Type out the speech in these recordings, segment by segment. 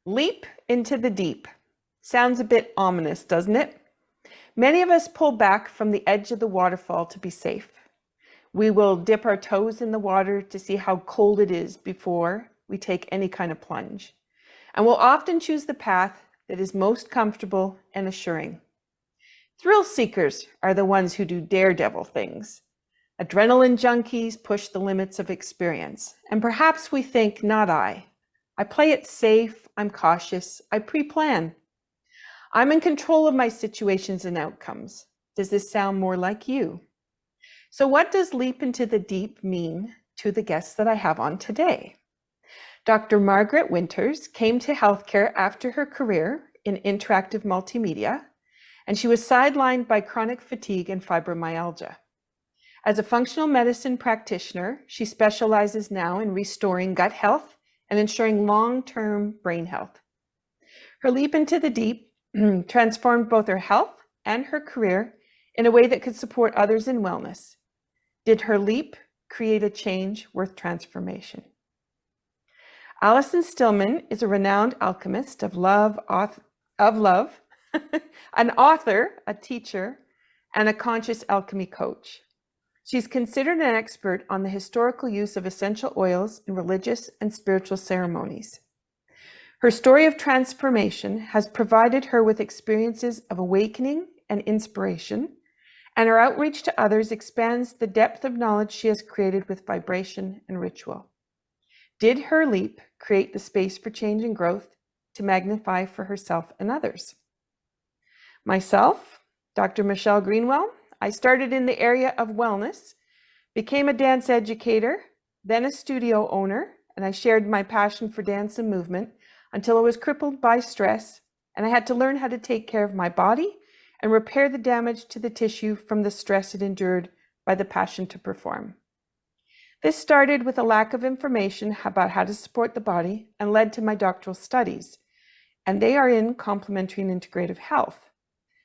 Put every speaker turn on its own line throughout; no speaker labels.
Leap into the deep. Sounds a bit ominous, doesn't it? Many of us pull back from the edge of the waterfall to be safe. We will dip our toes in the water to see how cold it is before we take any kind of plunge. And we'll often choose the path that is most comfortable and assuring. Thrill seekers are the ones who do daredevil things. Adrenaline junkies push the limits of experience. And perhaps we think, not I. I play it safe, I'm cautious, I pre-plan. I'm in control of my situations and outcomes. Does this sound more like you? So what does leap into the deep mean to the guests that I have on today? Dr. Margaret Winters came to healthcare after her career in interactive multimedia, and she was sidelined by chronic fatigue and fibromyalgia. As a functional medicine practitioner, she specializes now in restoring gut health and ensuring long-term brain health. Her leap into the deep transformed both her health and her career in a way that could support others in wellness. Did her leap create a change worth transformation? Allison Stillman is a renowned alchemist of love, an author, a teacher, and a conscious alchemy coach. She's considered an expert on the historical use of essential oils in religious and spiritual ceremonies. Her story of transformation has provided her with experiences of awakening and inspiration, and her outreach to others expands the depth of knowledge she has created with vibration and ritual. Did her leap create the space for change and growth to magnify for herself and others? Myself, Dr. Michelle Greenwell, I started in the area of wellness, became a dance educator, then a studio owner, and I shared my passion for dance and movement until I was crippled by stress, and I had to learn how to take care of my body and repair the damage to the tissue from the stress it endured by the passion to perform. This started with a lack of information about how to support the body and led to my doctoral studies, and they are in complementary and integrative health.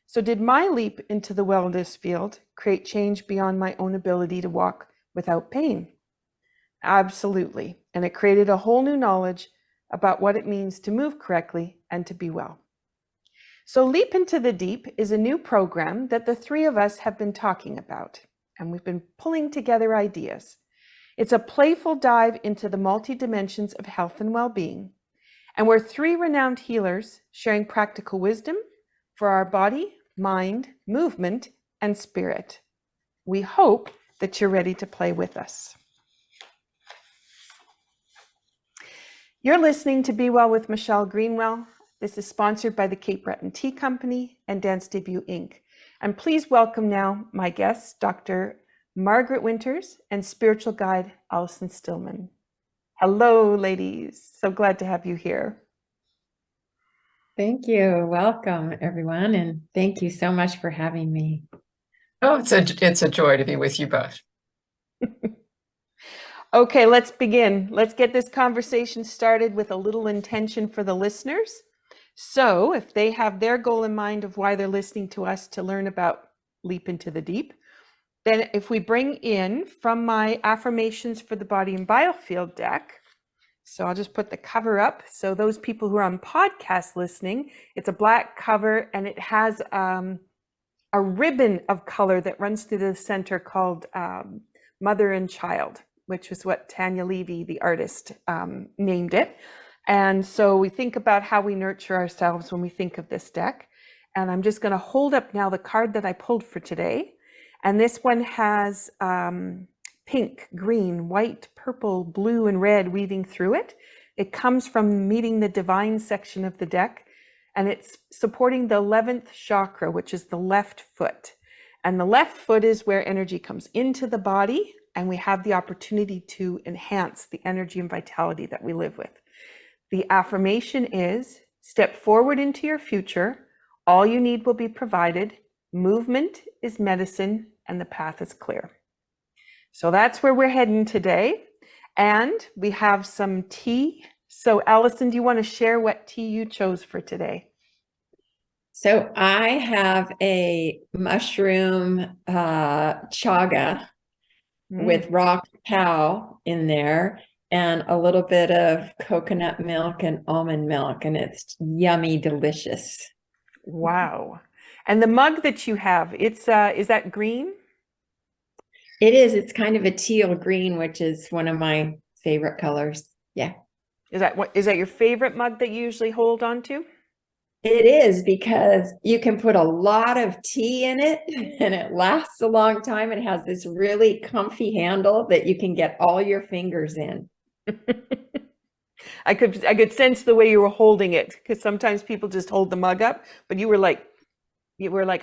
So did my leap into the wellness field create change beyond my own ability to walk without pain? Absolutely, and it created a whole new knowledge about what it means to move correctly and to be well. So Leap into the Deep is a new program that the three of us have been talking about, and we've been pulling together ideas. It's a playful dive into the multi-dimensions of health and well-being, and we're three renowned healers sharing practical wisdom for our body, mind, movement, and spirit. We hope that you're ready to play with us. You're listening to Be Well with Michelle Greenwell. This is sponsored by the Cape Breton Tea Company and Dance Debut Inc. And please welcome now my guests, Dr. Margaret Winters and spiritual guide, Allison Stillman. Hello, ladies. So glad to have you here.
Thank you. Welcome, everyone. And thank you so much for having me.
Oh, it's a joy to be with you both.
Okay, let's begin. Let's get this conversation started with a little intention for the listeners. So if they have their goal in mind of why they're listening to us to learn about Leap into the Deep, then if we bring in from my affirmations for the body and biofield deck, so I'll just put the cover up. So those people who are on podcast listening, it's a black cover and it has a ribbon of color that runs through the center called Mother and Child, which is what Tanya Levy, the artist, named it. And so we think about how we nurture ourselves when we think of this deck. And I'm just going to hold up now the card that I pulled for today. And this one has pink, green, white, purple, blue, and red weaving through it. It comes from meeting the divine section of the deck, and it's supporting the 11th chakra, which is the left foot. And the left foot is where energy comes into the body, and we have the opportunity to enhance the energy and vitality that we live with. The affirmation is, step forward into your future. All you need will be provided. Movement is medicine, and the path is clear. So that's where we're heading today. And we have some tea. So Allison, do you want to share what tea you chose for today?
So I have a mushroom chaga with raw cacao in there. and a little bit of coconut milk and almond milk, and it's yummy, delicious.
Wow. And the mug that you have, it's is that green?
It is. It's kind of a teal green, which is one of my favorite colors. Yeah.
Is that your favorite mug that you usually hold on to?
It is, because you can put a lot of tea in it and it lasts a long time. It has this really comfy handle that you can get all your fingers in.
I could sense the way you were holding it, because sometimes people just hold the mug up, but you were like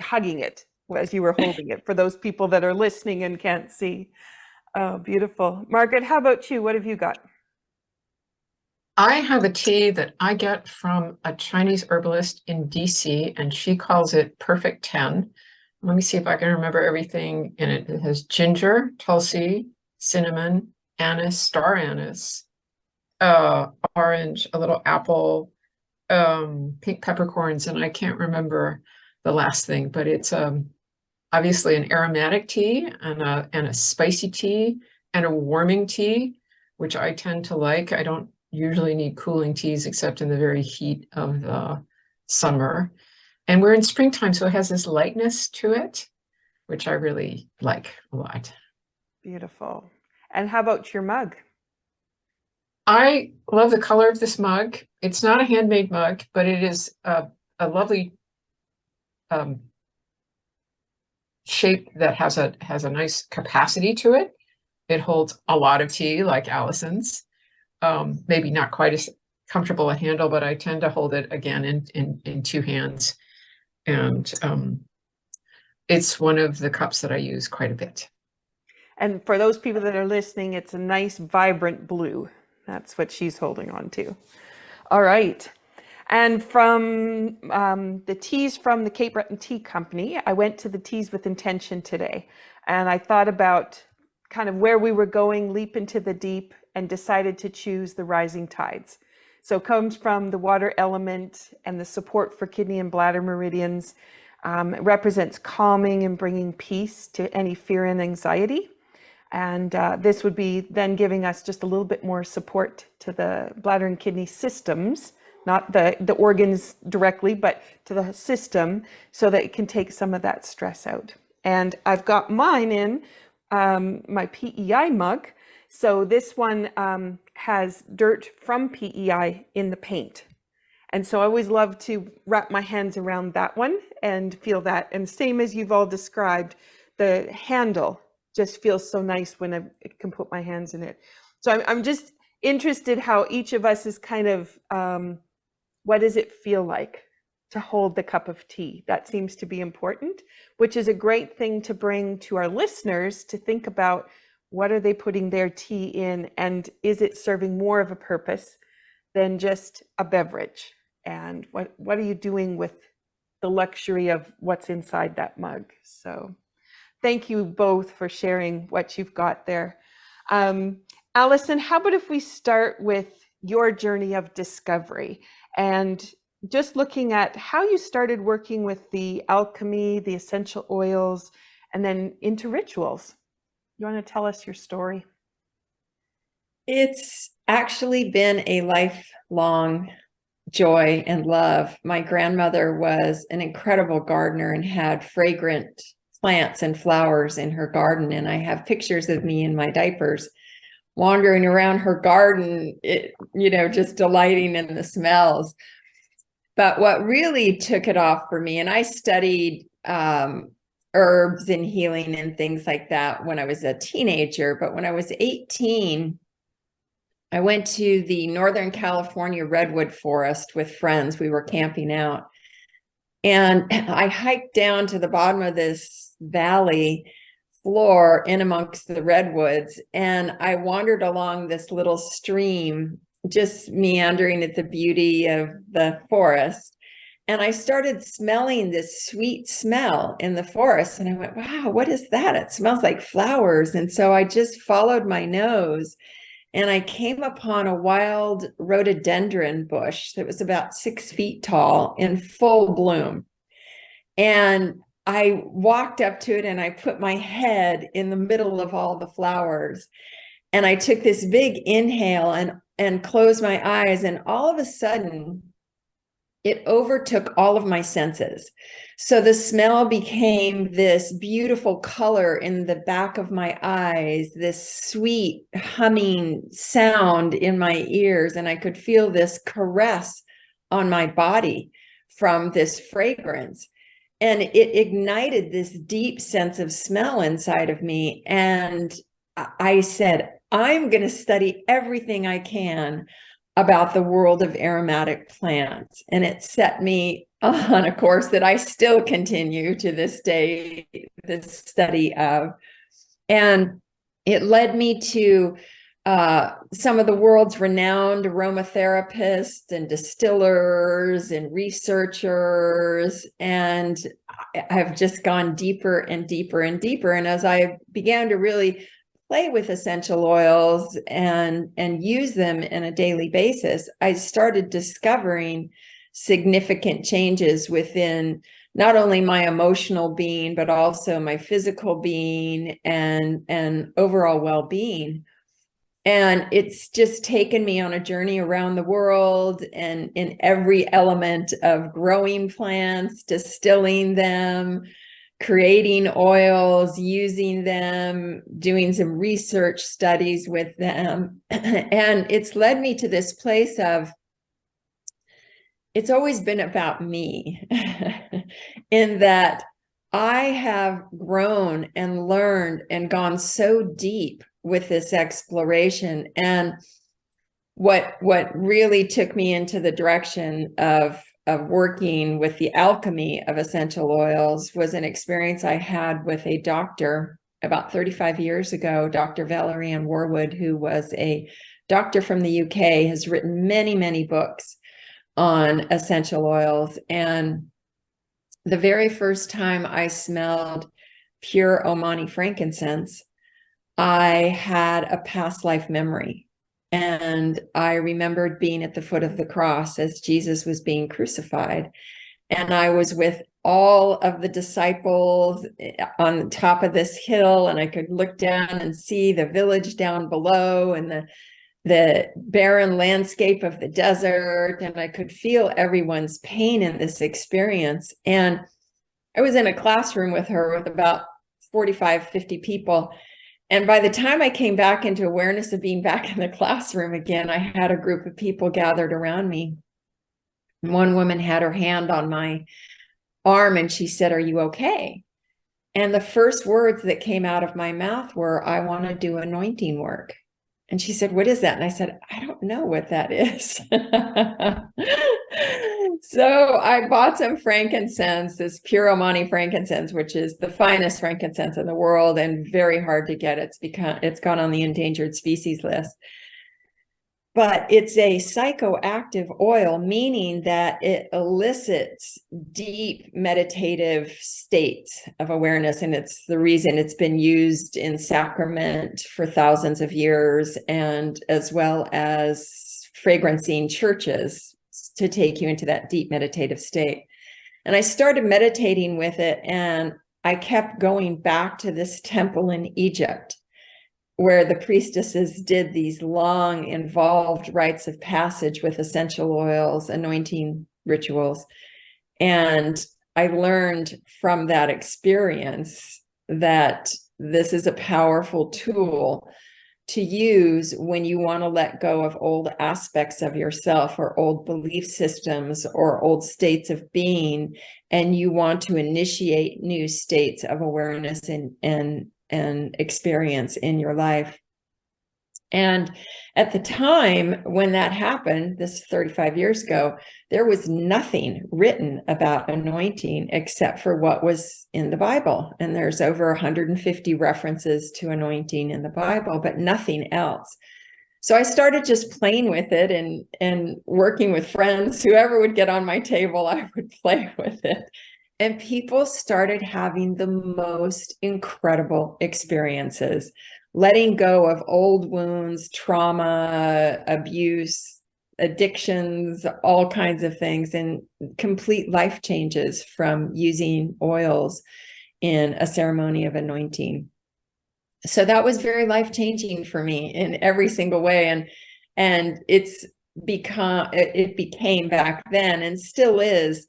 hugging it as you were holding it, for those people that are listening and can't see. Oh, beautiful. Margaret, how about you? What have you got?
I have a tea that I get from a Chinese herbalist in DC, and she calls it Perfect 10. Let me see if I can remember everything in it. It has ginger, tulsi, cinnamon, anise, star anise, orange, a little apple, pink peppercorns, and I can't remember the last thing, but it's obviously an aromatic tea and a spicy tea and a warming tea, which I tend to like. I don't usually need cooling teas except in the very heat of the summer. And we're in springtime, so it has this lightness to it, which I really like a lot.
Beautiful. And how about your mug?
I love the color of this mug. It's not a handmade mug, but it is a lovely shape that has a nice capacity to it. It holds a lot of tea, like Allison's. Maybe not quite as comfortable a handle, but I tend to hold it again in two hands. And it's one of the cups that I use quite a bit.
And for those people that are listening, it's a nice, vibrant blue. That's what she's holding on to. All right. And from the teas from the Cape Breton Tea Company, I went to the Teas with Intention today. And I thought about kind of where we were going, leap into the deep, and decided to choose the Rising Tides. So it comes from the water element and the support for kidney and bladder meridians. It represents calming and bringing peace to any fear and anxiety. And this would be then giving us just a little bit more support to the bladder and kidney systems, not the organs directly, but to the system, so that it can take some of that stress out. And I've got mine in my PEI mug. So this one has dirt from PEI in the paint. And so I always love to wrap my hands around that one and feel that. And same as you've all described, the handle just feels so nice when I can put my hands in it. So I'm just interested how each of us is kind of, what does it feel like to hold the cup of tea? That seems to be important, which is a great thing to bring to our listeners to think about. What are they putting their tea in, and is it serving more of a purpose than just a beverage? And what are you doing with the luxury of what's inside that mug? So thank you both for sharing what you've got there. Allison, how about if we start with your journey of discovery and just looking at how you started working with the alchemy, the essential oils, and then into rituals. You want to tell us your story?
It's actually been a lifelong joy and love. My grandmother was an incredible gardener and had fragrant plants and flowers in her garden. And I have pictures of me in my diapers wandering around her garden, just delighting in the smells. But what really took it off for me, and I studied herbs and healing and things like that when I was a teenager. But when I was 18, I went to the Northern California redwood forest with friends. We were camping out. And I hiked down to the bottom of this valley floor in amongst the redwoods. And I wandered along this little stream, just meandering at the beauty of the forest. And I started smelling this sweet smell in the forest. And I went, wow, what is that? It smells like flowers. And so I just followed my nose and I came upon a wild rhododendron bush that was about 6 feet tall in full bloom. And I walked up to it and I put my head in the middle of all the flowers. And I took this big inhale and closed my eyes, and all of a sudden it overtook all of my senses. So the smell became this beautiful color in the back of my eyes, this sweet humming sound in my ears, and I could feel this caress on my body from this fragrance. And it ignited this deep sense of smell inside of me. And I said, I'm going to study everything I can about the world of aromatic plants. And it set me on a course that I still continue to this day, this study of. And it led me to some of the world's renowned aromatherapists and distillers and researchers. And I've just gone deeper and deeper and deeper. And as I began to really play with essential oils and use them in a daily basis, I started discovering significant changes within not only my emotional being, but also my physical being and overall well-being. And it's just taken me on a journey around the world and in every element of growing plants, distilling them, creating oils, using them, doing some research studies with them. And it's led me to this place of, it's always been about me in that I have grown and learned and gone so deep with this exploration. And what really took me into the direction of working with the alchemy of essential oils was an experience I had with a doctor about 35 years ago, Dr. Valerian Warwood, who was a doctor from the UK, has written many, many books on essential oils. And the very first time I smelled pure Omani frankincense, I had a past life memory. And I remembered being at the foot of the cross as Jesus was being crucified. And I was with all of the disciples on the top of this hill, and I could look down and see the village down below and the barren landscape of the desert. And I could feel everyone's pain in this experience. And I was in a classroom with her with about 45, 50 people. And by the time I came back into awareness of being back in the classroom again, I had a group of people gathered around me. One woman had her hand on my arm and she said, "Are you okay?" And the first words that came out of my mouth were, "I want to do anointing work." And she said, "What is that?" And I said, "I don't know what that is." So I bought some frankincense, this pure Omani frankincense, which is the finest frankincense in the world and very hard to get. It's gone on the endangered species list. But it's a psychoactive oil, meaning that it elicits deep meditative states of awareness. And it's the reason it's been used in sacrament for thousands of years, and as well as fragrancing churches to take you into that deep meditative state. And I started meditating with it, and I kept going back to this temple in Egypt where the priestesses did these long, involved rites of passage with essential oils, anointing rituals. And I learned from that experience that this is a powerful tool to use when you want to let go of old aspects of yourself or old belief systems or old states of being, and you want to initiate new states of awareness and experience in your life. And at the time when that happened, this 35 years ago, there was nothing written about anointing except for what was in the Bible. And there's over 150 references to anointing in the Bible, but nothing else. So I started just playing with it and working with friends. Whoever would get on my table, I would play with it. And people started having the most incredible experiences, letting go of old wounds, trauma, abuse, addictions, all kinds of things, and complete life changes from using oils in a ceremony of anointing. So that was very life-changing for me in every single way. And it became back then, and still is,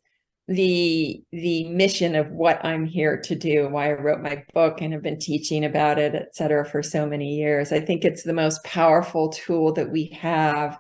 the mission of what I'm here to do, why I wrote my book and have been teaching about it, et cetera, for so many years. I think it's the most powerful tool that we have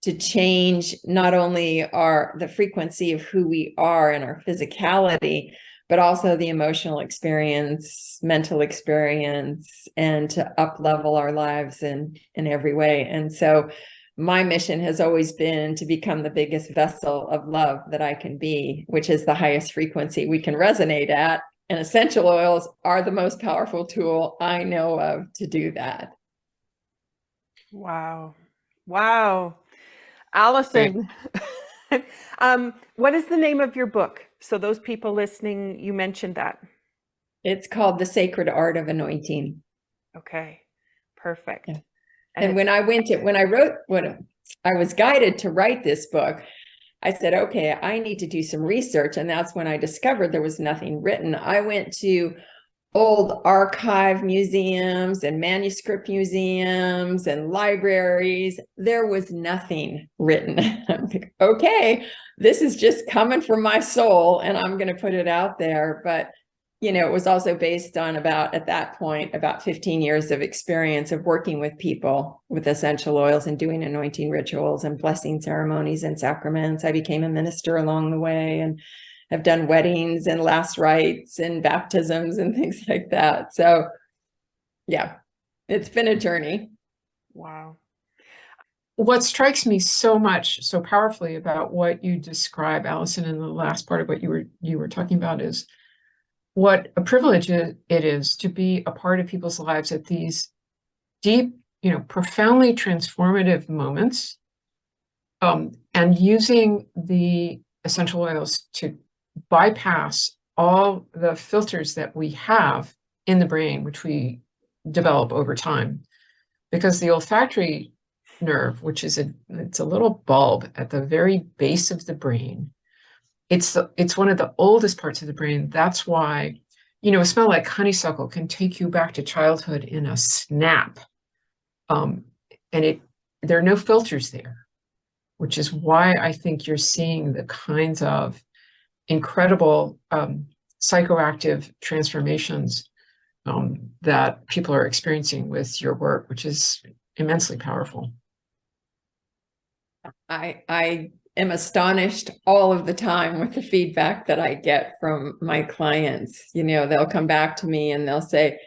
to change not only the frequency of who we are and our physicality, but also the emotional experience, mental experience, and to up-level our lives in every way. And so my mission has always been to become the biggest vessel of love that I can be, which is the highest frequency we can resonate at. And essential oils are the most powerful tool I know of to do that.
Wow. Wow. Allison, what is the name of your book? So those people listening, you mentioned that.
It's called The Sacred Art of Anointing.
Okay, perfect.
Yeah. And when I was guided to write this book, I said, okay, I need to do some research. And that's when I discovered there was nothing written. I went to old archive museums and manuscript museums and libraries. There was nothing written. I'm like, okay, this is just coming from my soul and I'm going to put it out there. But, you know, it was also based on at that point, about 15 years of experience of working with people with essential oils and doing anointing rituals and blessing ceremonies and sacraments. I became a minister along the way, and I've done weddings and last rites and baptisms and things like that. So yeah, it's been a journey.
Wow.
What strikes me so powerfully about what you describe, Allison, in the last part of what you were talking about, is what a privilege it is to be a part of people's lives at these deep, profoundly transformative moments, and using the essential oils to bypass all the filters that we have in the brain, which we develop over time. Because the olfactory nerve, which is it's a little bulb at the very base of the brain, it's one of the oldest parts of the brain. That's why, a smell like honeysuckle can take you back to childhood in a snap. And there are no filters there, which is why I think you're seeing the kinds of incredible psychoactive transformations that people are experiencing with your work, which is immensely powerful.
I am astonished all of the time with the feedback that I get from my clients. They'll come back to me and they'll say,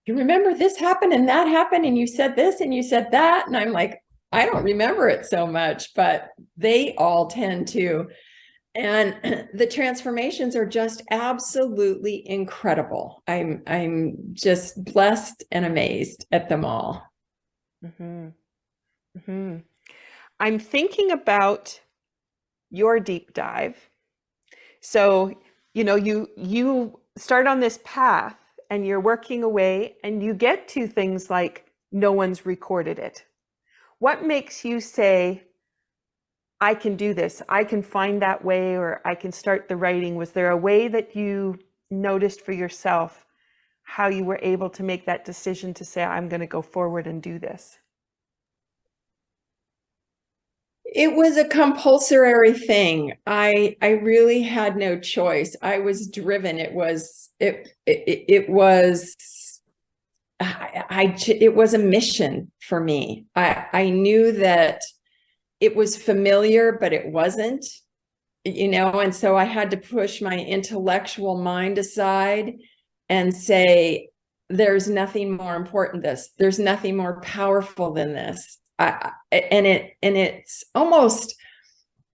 you remember this happened and that happened and you said this and you said that? And I'm like, I don't remember it so much, but they all tend to. And the transformations are just absolutely incredible. I'm just blessed and amazed at them all.
Mm-hmm. Mm-hmm. I'm thinking about your deep dive. So, you start on this path and you're working away and you get to things like no one's recorded it. What makes you say, I can do this, I can find that way, or I can start the writing? Was there a way that you noticed for yourself how you were able to make that decision to say, I'm going to go forward and do this?
It was a compulsory thing. I really had no choice. I was driven. It was a mission for me. I knew that it was familiar, but it wasn't, and so I had to push my intellectual mind aside and say, there's nothing more important than this. There's nothing more powerful than this. It's almost,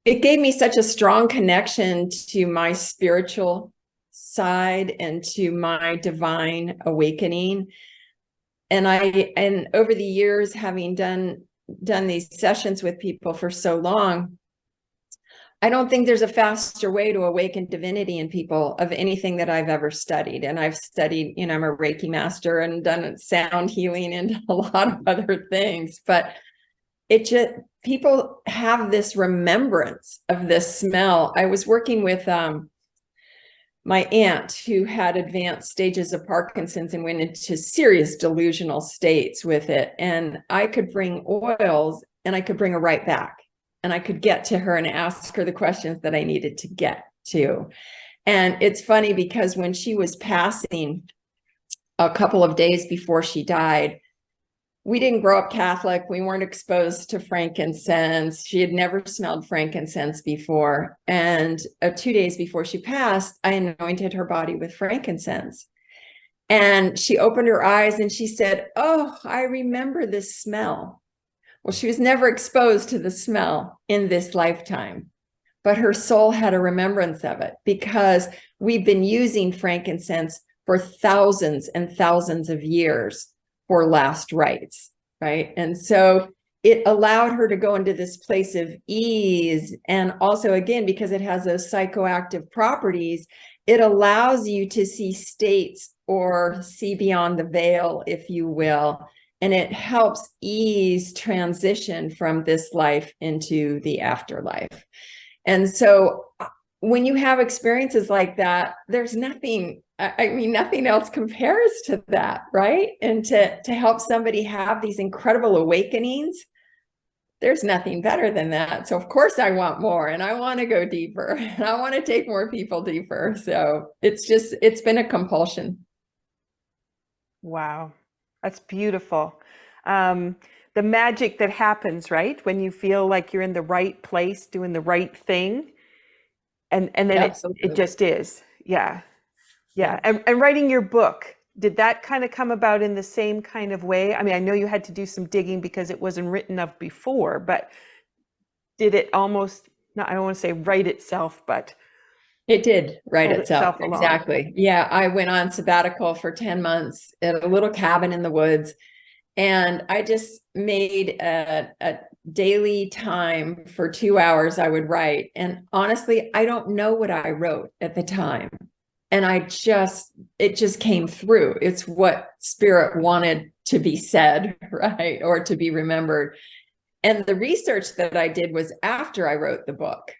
it gave me such a strong connection to my spiritual side and to my divine awakening. And over the years, having done these sessions with people for so long, I don't think there's a faster way to awaken divinity in people of anything that I've ever studied. And I've studied, I'm a Reiki master and done sound healing and a lot of other things, but people have this remembrance of this smell. I was working with my aunt who had advanced stages of Parkinson's and went into serious delusional states with it. And I could bring oils and I could bring her right back. And I could get to her and ask her the questions that I needed to get to. And it's funny because when she was passing a couple of days before she died, we didn't grow up Catholic. We weren't exposed to frankincense. She had never smelled frankincense before. And 2 days before she passed, I anointed her body with frankincense. And she opened her eyes and she said, "Oh, I remember this smell." Well, she was never exposed to the smell in this lifetime, but her soul had a remembrance of it because we've been using frankincense for thousands and thousands of years for last rites, right? And so it allowed her to go into this place of ease. And also, again, because it has those psychoactive properties, it allows you to see states or see beyond the veil, if you will. And it helps ease transition from this life into the afterlife. And so when you have experiences like that, there's nothing, I mean, nothing else compares to that, right? And to help somebody have these incredible awakenings, there's nothing better than that. So of course I want more and I want to go deeper and I want to take more people deeper. So it's been a compulsion.
Wow, that's beautiful. The magic that happens, right? When you feel like you're in the right place, doing the right thing. And then it just is. Yeah. Yeah. And writing your book, did that kind of come about in the same kind of way? I mean, I know you had to do some digging because it wasn't written of before, but did it almost, no, I don't want to say write itself, but
it did write
hold
itself.
along.
Exactly. Yeah. I went on sabbatical for 10 months at a little cabin in the woods. And I just made a daily time for 2 hours I would write. And honestly, I don't know what I wrote at the time. And it just came through. It's what spirit wanted to be said, right? Or to be remembered. And the research that I did was after I wrote the book.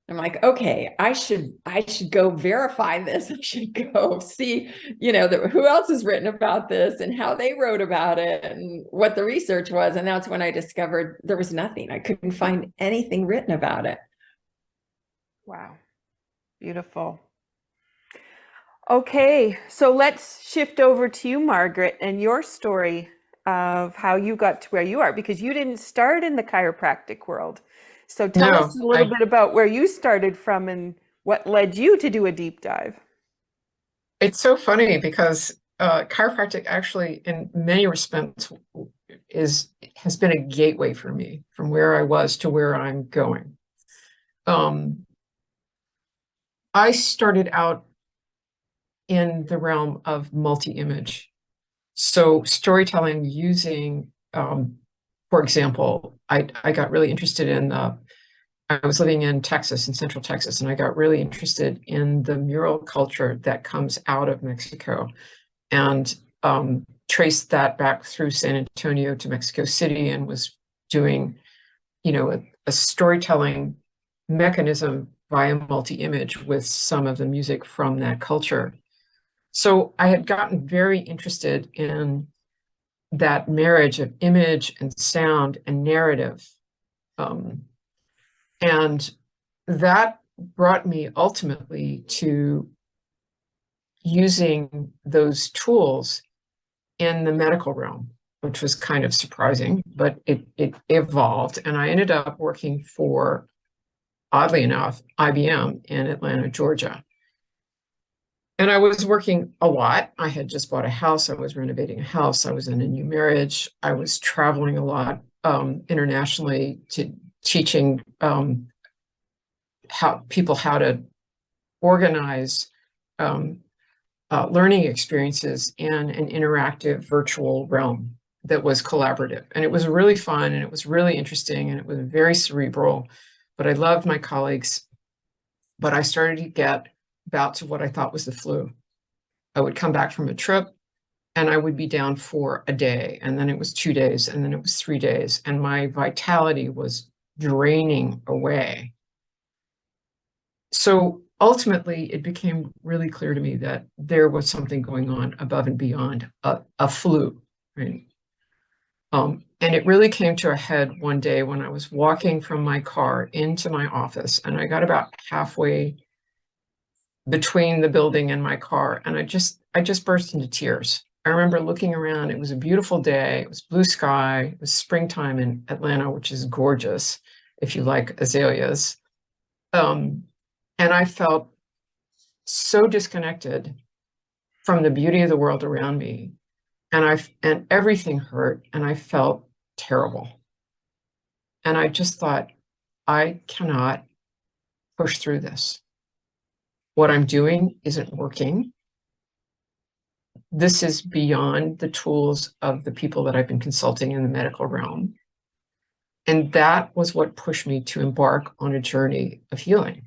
I'm like, okay, I should go verify this. I should go see, who else has written about this and how they wrote about it and what the research was. And that's when I discovered there was nothing. I couldn't find anything written about it.
Wow. Beautiful. Okay, so let's shift over to you, Margaret, and your story of how you got to where you are, because you didn't start in the chiropractic world. So tell us a little bit about where you started from and what led you to do a deep dive.
It's so funny because chiropractic actually, in many respects, has been a gateway for me from where I was to where I'm going. I started out in the realm of multi-image. So storytelling using, for example, I got really interested in I was living in Texas, in Central Texas, and I got really interested in the mural culture that comes out of Mexico and traced that back through San Antonio to Mexico City and was doing, a storytelling mechanism via multi-image with some of the music from that culture. So I had gotten very interested in that marriage of image and sound and narrative. And that brought me ultimately to using those tools in the medical realm, which was kind of surprising, but it evolved. And I ended up working for, oddly enough, IBM in Atlanta, Georgia. And I was working a lot. I had just bought a house. I was renovating a house. I was in a new marriage. I was traveling a lot internationally to teaching how to organize learning experiences in an interactive virtual realm that was collaborative. And it was really fun and it was really interesting and it was very cerebral, but I loved my colleagues. But I started to get bouts of what I thought was the flu. I would come back from a trip and I would be down for a day, and then it was 2 days, and then it was 3 days, and my vitality was draining away. So ultimately, it became really clear to me that there was something going on above and beyond a flu, right? And it really came to a head one day when I was walking from my car into my office, and I got about halfway between the building and my car, and I just burst into tears. I remember looking around. It was a beautiful day. It was blue sky. It was springtime in Atlanta, which is gorgeous if you like azaleas. And I felt so disconnected from the beauty of the world around me, and everything hurt, and I felt terrible. And I just thought, I cannot push through this. What I'm doing isn't working. This is beyond the tools of the people that I've been consulting in the medical realm. And that was what pushed me to embark on a journey of healing.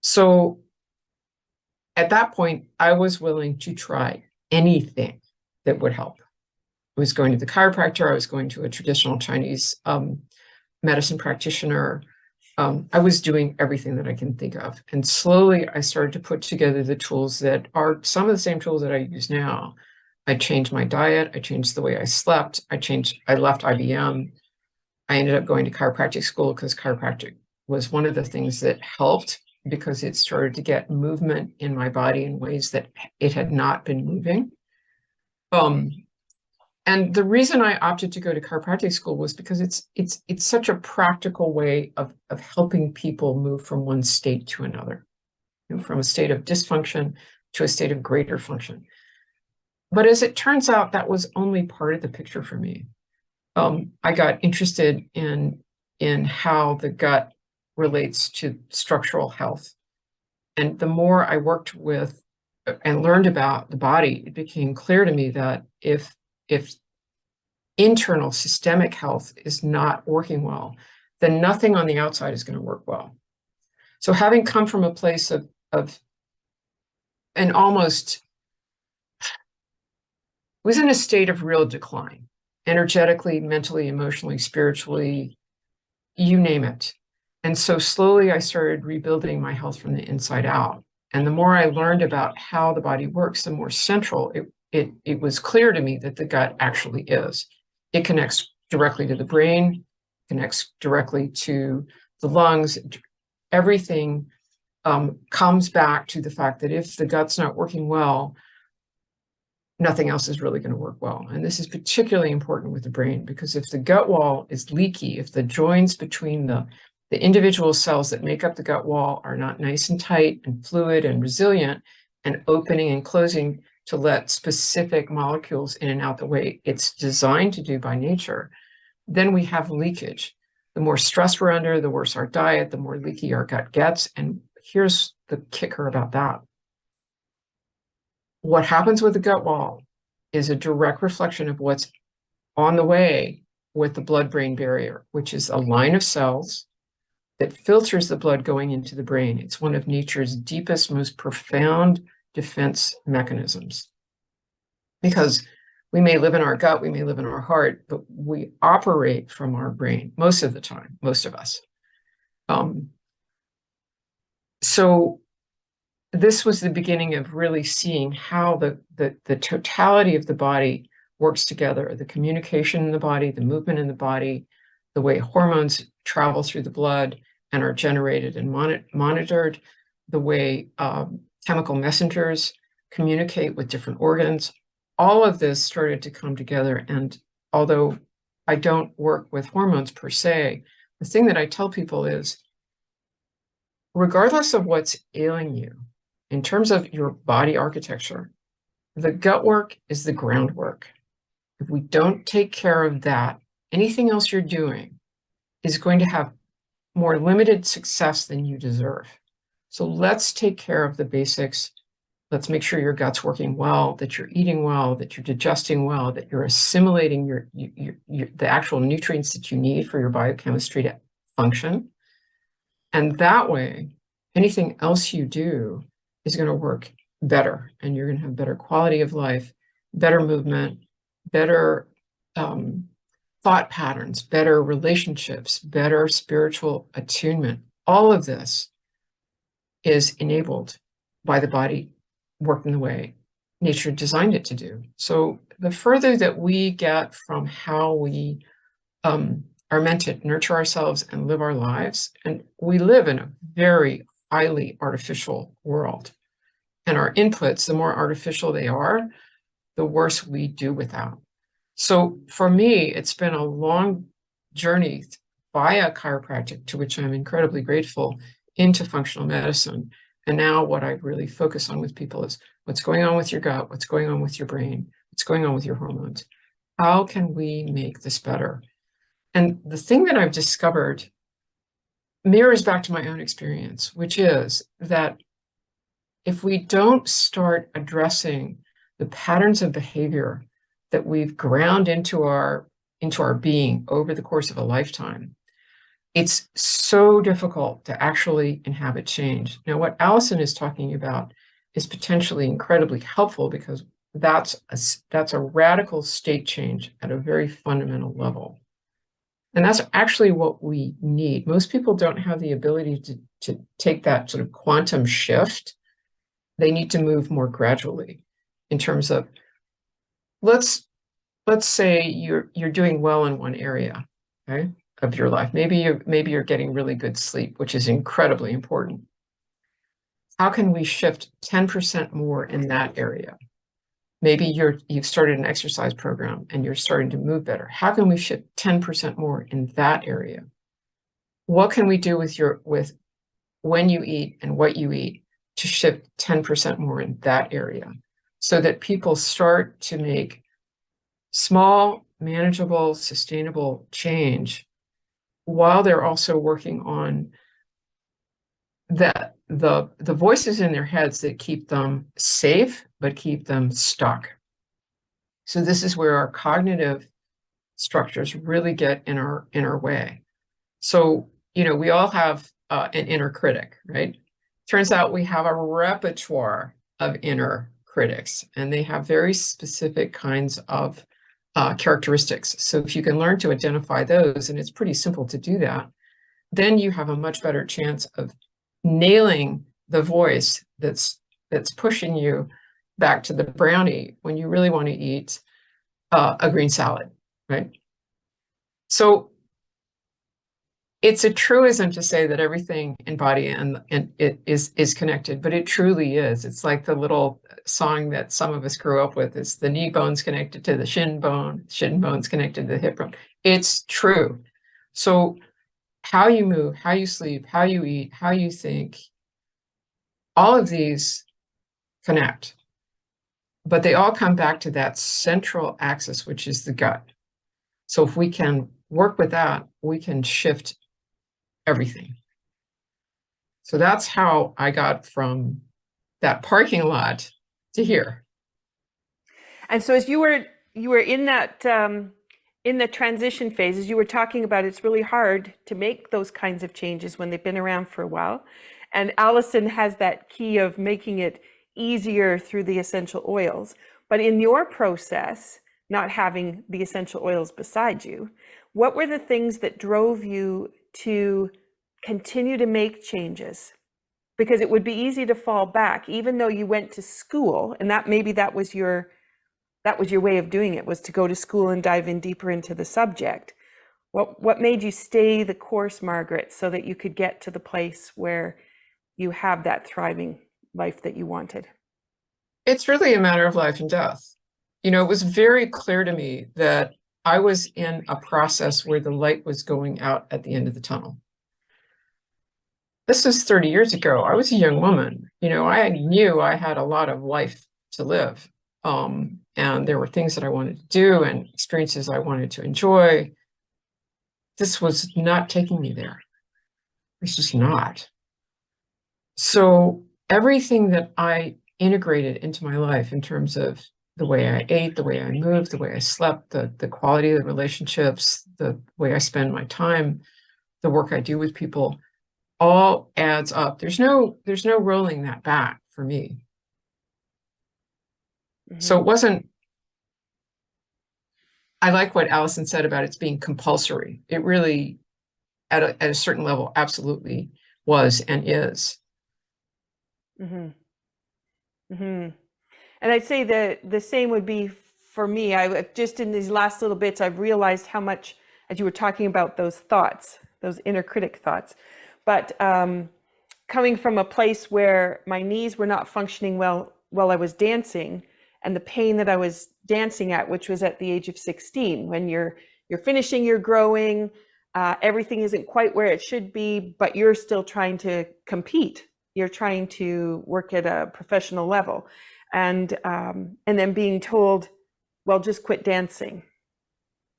So at that point, I was willing to try anything that would help. I was going to the chiropractor. I was going to a traditional Chinese medicine practitioner. I was doing everything that I can think of. And slowly I started to put together the tools that are some of the same tools that I use now. I changed my diet. I changed the way I slept. I left IBM. I ended up going to chiropractic school because chiropractic was one of the things that helped, because it started to get movement in my body in ways that it had not been moving. And the reason I opted to go to chiropractic school was because it's such a practical way of helping people move from one state to another, from a state of dysfunction to a state of greater function. But as it turns out, that was only part of the picture for me. I got interested in how the gut relates to structural health. And the more I worked with and learned about the body, it became clear to me that if internal systemic health is not working well, then nothing on the outside is going to work well. So having come from a place of an almost, was in a state of real decline, energetically, mentally, emotionally, spiritually, you name it. And so slowly I started rebuilding my health from the inside out. And the more I learned about how the body works, the more central it was clear to me that the gut actually is. It connects directly to the brain, connects directly to the lungs. Everything comes back to the fact that if the gut's not working well, nothing else is really going to work well. And this is particularly important with the brain, because if the gut wall is leaky, if the joints between the individual cells that make up the gut wall are not nice and tight and fluid and resilient and opening and closing to let specific molecules in and out the way it's designed to do by nature, then we have leakage. The more stress we're under, the worse our diet, the more leaky our gut gets. And here's the kicker about that. What happens with the gut wall is a direct reflection of what's on the way with the blood-brain barrier, which is a line of cells that filters the blood going into the brain. It's one of nature's deepest, most profound defense mechanisms. Because we may live in our gut, we may live in our heart, but we operate from our brain most of the time, most of us. So this was the beginning of really seeing how the totality of the body works together, the communication in the body, the movement in the body, the way hormones travel through the blood and are generated and monitored, the way chemical messengers communicate with different organs. All of this started to come together. And although I don't work with hormones per se, the thing that I tell people is, regardless of what's ailing you, in terms of your body architecture, the gut work is the groundwork. If we don't take care of that, anything else you're doing is going to have more limited success than you deserve. So let's take care of the basics. Let's make sure your gut's working well, that you're eating well, that you're digesting well, that you're assimilating the actual nutrients that you need for your biochemistry to function. And that way, anything else you do is going to work better, and you're going to have better quality of life, better movement, better thought patterns, better relationships, better spiritual attunement. All of this is enabled by the body working the way nature designed it to do. So the further that we get from how we are meant to nurture ourselves and live our lives, and we live in a very highly artificial world, and our inputs, the more artificial they are, the worse we do without. So for me, it's been a long journey via chiropractic, to which I'm incredibly grateful, into functional medicine. And now what I really focus on with people is what's going on with your gut, what's going on with your brain, what's going on with your hormones. How can we make this better? And the thing that I've discovered mirrors back to my own experience, which is that if we don't start addressing the patterns of behavior that we've ground into our being over the course of a lifetime, it's so difficult to actually inhabit change. Now, what Allison is talking about is potentially incredibly helpful, because that's a radical state change at a very fundamental level. And that's actually what we need. Most people don't have the ability to take that sort of quantum shift. They need to move more gradually in terms of, let's say you're doing well in one area, okay, of your life. Maybe you're getting really good sleep, which is incredibly important. How can we shift 10% more in that area? Maybe you've started an exercise program and you're starting to move better. How can we shift 10% more in that area? What can we do with when you eat and what you eat to shift 10% more in that area, so that people start to make small, manageable, sustainable change while they're also working on the voices in their heads that keep them safe but keep them stuck. So this is where our cognitive structures really get in our way. So, we all have an inner critic, right? Turns out we have a repertoire of inner critics, and they have very specific kinds of characteristics. So if you can learn to identify those, and it's pretty simple to do that, then you have a much better chance of nailing the voice that's pushing you back to the brownie when you really want to eat a green salad, right? So it's a truism to say that everything in body and it is connected, but it truly is. It's like the little song that some of us grew up with. It's the knee bone's connected to the shin bone's connected to the hip bone. It's true. So how you move, how you sleep, how you eat, how you think, all of these connect, but they all come back to that central axis, which is the gut. So if we can work with that, we can shift everything. So that's how I got from that parking lot to here.
And so as you were in that in the transition phase, as you were talking about, it's really hard to make those kinds of changes when they've been around for a while. And Allison has that key of making it easier through the essential oils. But in your process, not having the essential oils beside you, what were the things that drove you to continue to make changes? Because it would be easy to fall back, even though you went to school, and that maybe that was your way of doing it, was to go to school and dive in deeper into the subject. What made you stay the course, Margaret, so that you could get to the place where you have that thriving life that you wanted?
It's really a matter of life and death. It was very clear to me that I was in a process where the light was going out at the end of the tunnel. This was 30 years ago. I was a young woman. I knew I had a lot of life to live. And there were things that I wanted to do and experiences I wanted to enjoy. This was not taking me there. It's just not. So everything that I integrated into my life in terms of the way I ate, the way I moved, the way I slept, the quality of the relationships, the way I spend my time, the work I do with people, all adds up. There's no rolling that back for me. Mm-hmm. So it wasn't, I like what Allison said about it's being compulsory. It really, at a certain level, absolutely was and is.
Mm-hmm. Mm-hmm. And I'd say that the same would be for me. I just in these last little bits, I've realized how much, as you were talking about those thoughts, those inner critic thoughts, but coming from a place where my knees were not functioning well while I was dancing, and the pain that I was dancing at, which was at the age of 16, when you're finishing, you're growing, everything isn't quite where it should be, but you're still trying to compete. You're trying to work at a professional level, and then being told, well, just quit dancing.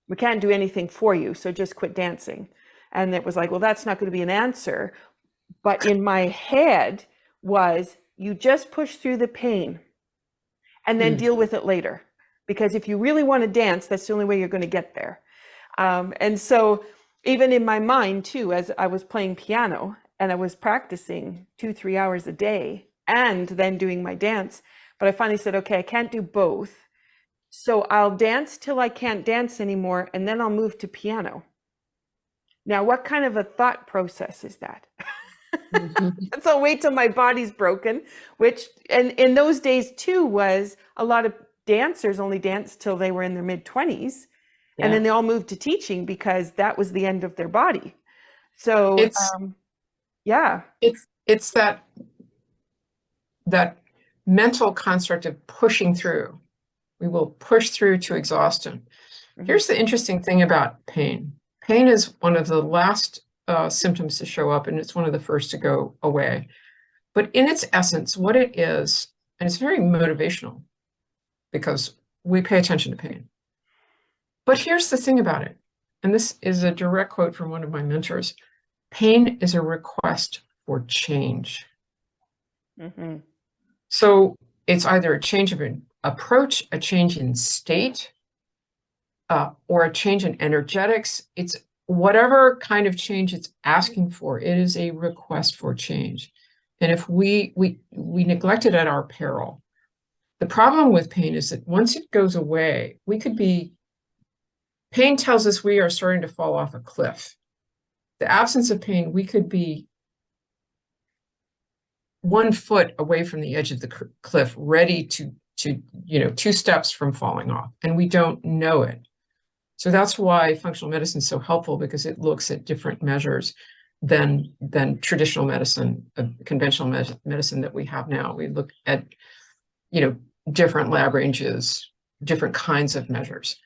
We can't do anything for you, so just quit dancing. And it was like, well, that's not going to be an answer. But in my head was, you just push through the pain and then deal with it later. Because if you really want to dance, that's the only way you're going to get there. And so even in my mind too, as I was playing piano and I was practicing 2-3 hours a day and then doing my dance, but I finally said, okay, I can't do both. So I'll dance till I can't dance anymore, and then I'll move to piano. Now, what kind of a thought process is that? So I'll wait till my body's broken, which, and in those days too, was a lot of dancers only danced till they were in their mid-20s.
Yeah.
And then they all moved to teaching because that was the end of their body. So, yeah.
It's that mental construct of pushing through. We will push through to exhaustion. Here's the interesting thing about pain. Pain is one of the last symptoms to show up, and it's one of the first to go away. But in its essence, what it is, and it's very motivational because we pay attention to pain. But here's the thing about it, and this is a direct quote from one of my mentors. Pain is a request for change.
Mm-hmm.
So it's either a change of an approach, a change in state, or a change in energetics. It's whatever kind of change it's asking for. It is a request for change. And if we neglect it at our peril, the problem with pain is that once it goes away, pain tells us we are starting to fall off a cliff. The absence of pain, we could be 1 foot away from the edge of the cliff, ready to 2 steps from falling off, and we don't know it. So that's why functional medicine is so helpful, because it looks at different measures than traditional medicine, conventional medicine that we have now. We look at, different lab ranges, different kinds of measures.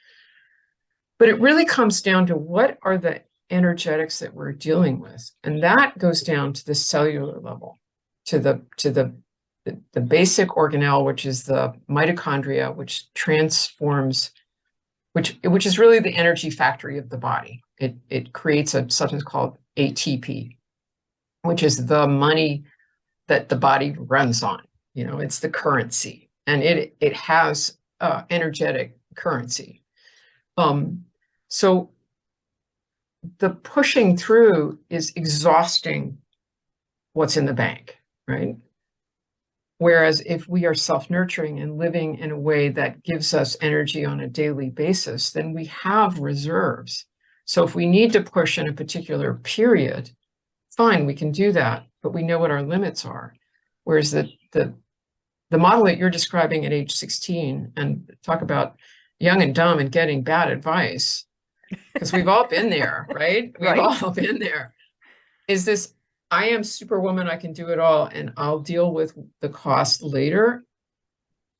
But it really comes down to what are the energetics that we're dealing with. And that goes down to the cellular level, to the basic organelle, which is the mitochondria, which transforms, which is really the energy factory of the body. It creates a substance called ATP, which is the money that the body runs on. It's the currency, and it has energetic currency. So the pushing through is exhausting what's in the bank, right? Whereas if we are self-nurturing and living in a way that gives us energy on a daily basis, then we have reserves. So if we need to push in a particular period, fine, we can do that, but we know what our limits are. Whereas the model that you're describing at age 16, and talk about young and dumb and getting bad advice, because we've all been there, right? We've all been there. Is this, I am superwoman, I can do it all, and I'll deal with the cost later.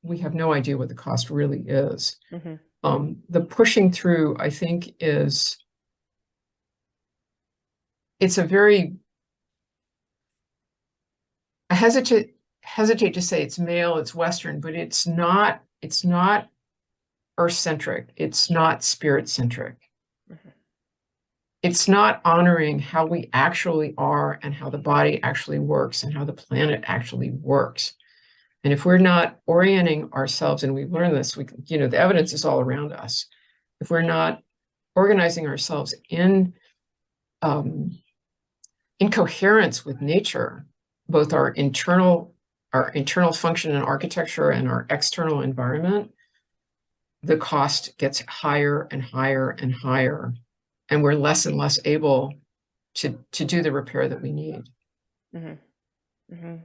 We have no idea what the cost really is. Mm-hmm. The pushing through, I think, it's a very, I hesitate to say it's male, it's Western, but it's not earth-centric. It's not spirit-centric. Mm-hmm. It's not honoring how we actually are and how the body actually works and how the planet actually works. And if we're not orienting ourselves, and we've learned this, the evidence is all around us. If we're not organizing ourselves in coherence with nature, both our internal function and architecture and our external environment, the cost gets higher and higher and higher, and we're less and less able to do the repair that we need.
Mm-hmm. Mm-hmm.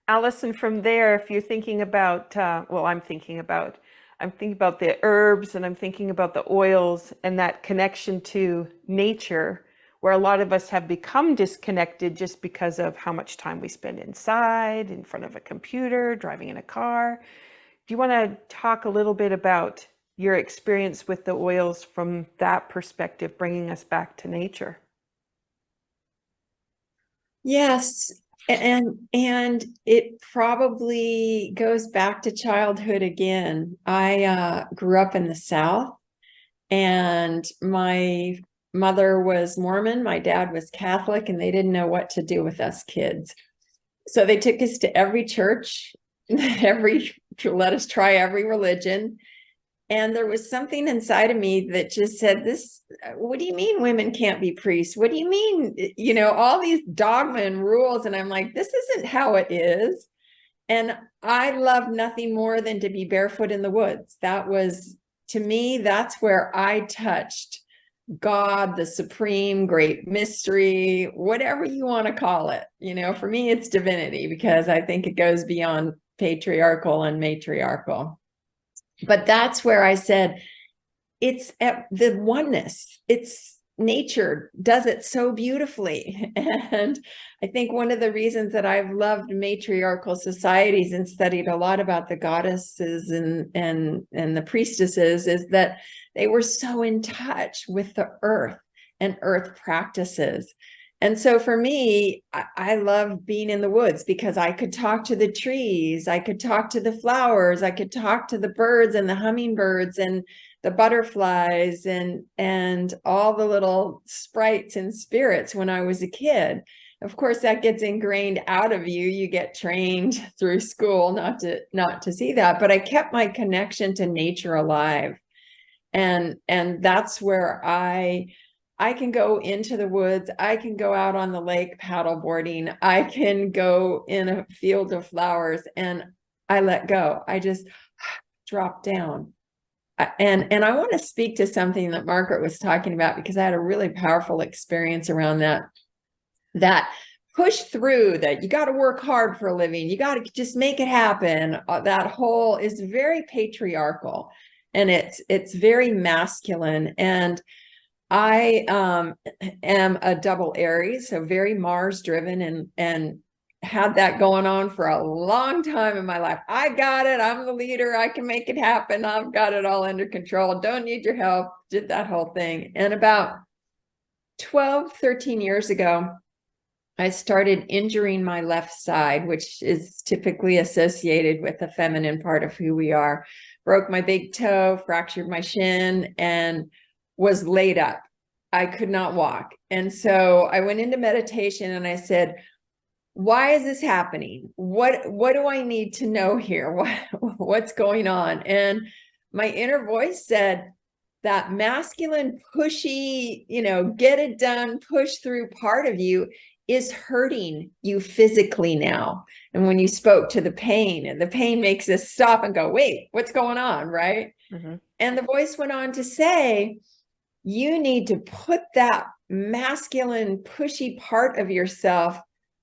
Allison, from there, if you're thinking about, well, I'm thinking about the herbs and I'm thinking about the oils and that connection to nature, where a lot of us have become disconnected just because of how much time we spend inside, in front of a computer, driving in a car. Do you want to talk a little bit about your experience with the oils from that perspective, bringing us back to nature?
Yes. And it probably goes back to childhood again. I grew up in the South, and my mother was Mormon, my dad was Catholic, and they didn't know what to do with us kids. So they took us to every church, let us try every religion. And there was something inside of me that just said, what do you mean women can't be priests? What do you mean, all these dogma and rules? And I'm like, this isn't how it is. And I love nothing more than to be barefoot in the woods. That was, to me, that's where I touched God, the supreme great mystery, whatever you want to call it. For me, it's divinity, because I think it goes beyond patriarchal and matriarchal. But that's where I said, it's at the oneness. It's nature does it so beautifully. And I think one of the reasons that I've loved matriarchal societies and studied a lot about the goddesses and the priestesses is that they were so in touch with the earth and earth practices. And so for me, I love being in the woods because I could talk to the trees, I could talk to the flowers, I could talk to the birds and the hummingbirds and the butterflies and all the little sprites and spirits when I was a kid. Of course, that gets ingrained out of you. You get trained through school not to see that, but I kept my connection to nature alive. And that's where I can go into the woods. I can go out on the lake paddleboarding. I can go in a field of flowers, and I let go. I just drop down. And I want to speak to something that Margaret was talking about, because I had a really powerful experience around that push through, that you got to work hard for a living. You got to just make it happen. That whole is very patriarchal, and it's very masculine. And I am a double Aries, so very Mars driven, and had that going on for a long time in my life. I got it. I'm the leader. I can make it happen. I've got it all under control. Don't need your help. Did that whole thing. And about 12, 13 years ago, I started injuring my left side, which is typically associated with the feminine part of who we are. Broke my big toe, fractured my shin, and was laid up. I could not walk. And so I went into meditation and I said, why is this happening? What do I need to know here? What's going on? And my inner voice said, that masculine, pushy, get it done, push through part of you is hurting you physically now. And when you spoke to the pain makes us stop and go, wait, what's going on? Right. Mm-hmm. And the voice went on to say, you need to put that masculine, pushy part of yourself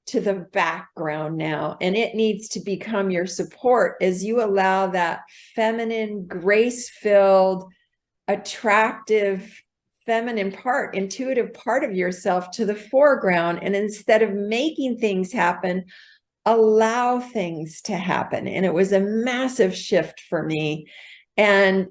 to the background now. And it needs to become your support as you allow that feminine, grace-filled, attractive, feminine part, intuitive part of yourself to the foreground. And instead of making things happen, allow things to happen. And it was a massive shift for me. And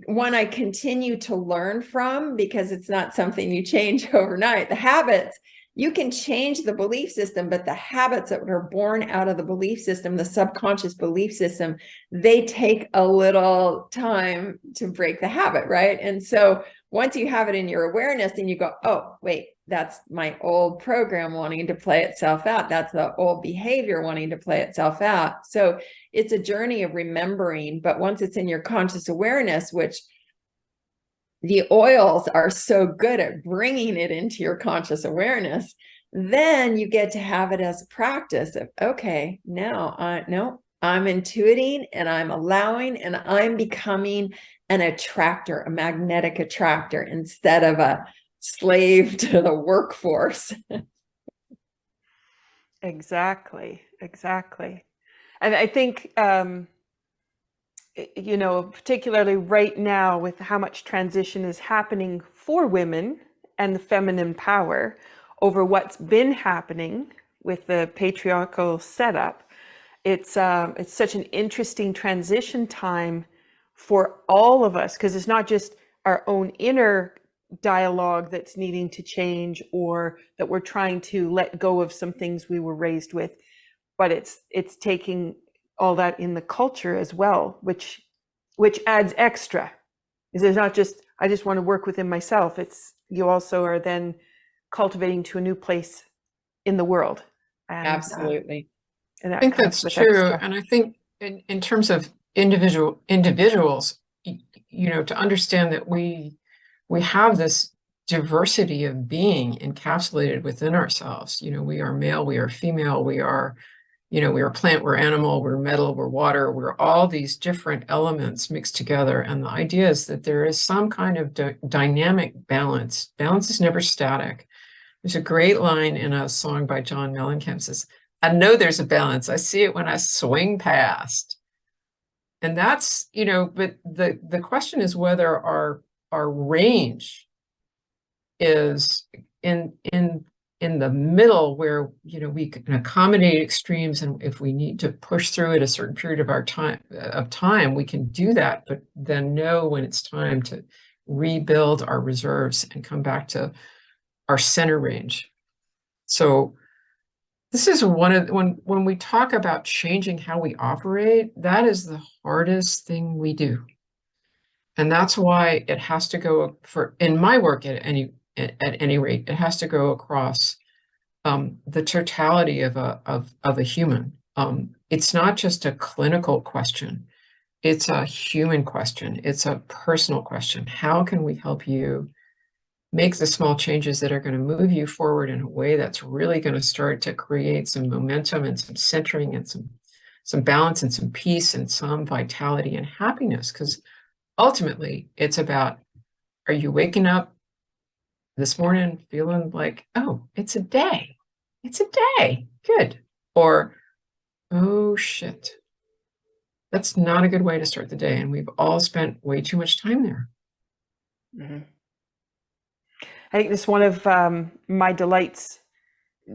one I continue to learn from, because it's not something you change overnight. The habits, you can change the belief system, but the habits that are born out of the belief system, the subconscious belief system, they take a little time to break the habit, right? And so once you have it in your awareness, then you go, oh, wait, that's my old program wanting to play itself out. That's the old behavior wanting to play itself out. So it's a journey of remembering, but once it's in your conscious awareness, which the oils are so good at bringing it into your conscious awareness, then you get to have it as a practice of, okay, now I'm intuiting and I'm allowing and I'm becoming an attractor, a magnetic attractor, instead of a slave to the workforce.
Exactly. Exactly. And I think, you know, particularly right now with how much transition is happening for women and the feminine power over what's been happening with the patriarchal setup, it's such an interesting transition time for all of us, because it's not just our own inner dialogue that's needing to change, or that we're trying to let go of some things we were raised with, but it's taking all that in the culture as well, which adds extra. Is it's not just I just want to work within myself. It's you also are then cultivating to a new place in the world, and
Absolutely.
and
I
that
think
comes
that's
with
true.
extra.
And I think in terms of individuals, you know, to understand that we have this diversity of being encapsulated within ourselves. You know, we are male, we are female, we are, you know, we are plant, we're animal, we're metal, we're water, we're all these different elements mixed together. And the idea is that there is some kind of dynamic balance. Balance is never static. There's a great line in a song by John Mellencamp says, I know there's a balance. I see it when I swing past. And that's, you know, but the question is whether our range is in the middle, where, you know, we can accommodate extremes, and if we need to push through at a certain period of our time, we can do that, but then know when it's time to rebuild our reserves and come back to our center range. So this is one of when we talk about changing how we operate, that is the hardest thing we do. And that's why it has to go in my work at any rate, it has to go across the totality of a human. It's not just a clinical question, it's a human question, it's a personal question. How can we help you make the small changes that are going to move you forward in a way that's really going to start to create some momentum and some centering and some balance and some peace and some vitality and happiness? Because ultimately it's about, are you waking up this morning feeling like, oh, it's a day, good, or oh shit, that's not a good way to start the day, and we've all spent way too much time there.
Mm-hmm. I think this is one of my delights